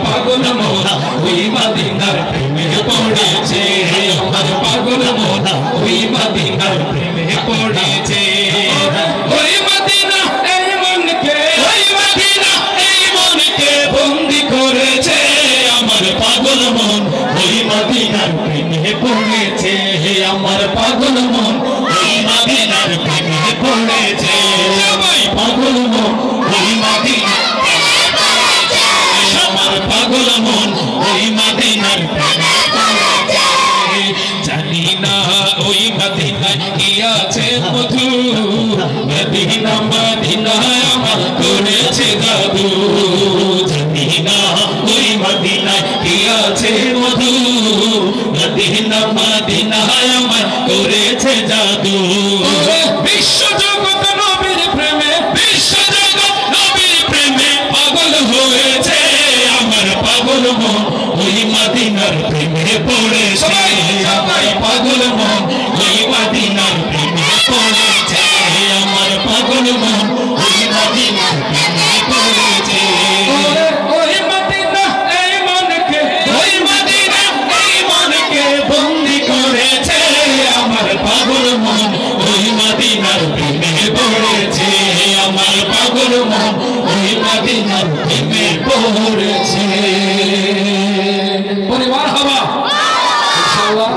पागल मोरा वही मदीनार प्रेमे पड़ेছে আমার পাগল মোরা ওই মদিনার প্রেমে পড়েছে ওই মদিনা এই মনকে বন্দী করেছে আমার পাগল মন ওই মদিনার প্রেমে পড়েছে আমার পাগল মন ওই মদিনার প্রেমে পড়েছে সবাই পাগল মন ওই মদিনার पागल मन ओई मदीनार जानी ना ओई मदीनाय की आछे मधु मदीना मदीना आमार करेছে जादू जानी ना ओई मदीनाय की आछे मधु मदीना मदीना आमार करेছে जादू विश्व जगत नबीर प्रेमे विश्व जगत नबीर प्रेमे पागल হয়েছে पागल मन ওই মদিনার প্রেমে পড়েছে সবাই পাগল মন ওই মদিনার প্রেমে পড়েছে আমার পাগল মন ওই মদিনার প্রেমে পড়েছে ওই মদিনা এই মনকে বন্দী করেছে আমার পাগল মন ওই মদিনার প্রেমে পড়েছে আমার পাগল মন ওই মদিনার প্রেমে পড়েছে। পরিবার হবা ইনশাআল্লাহ।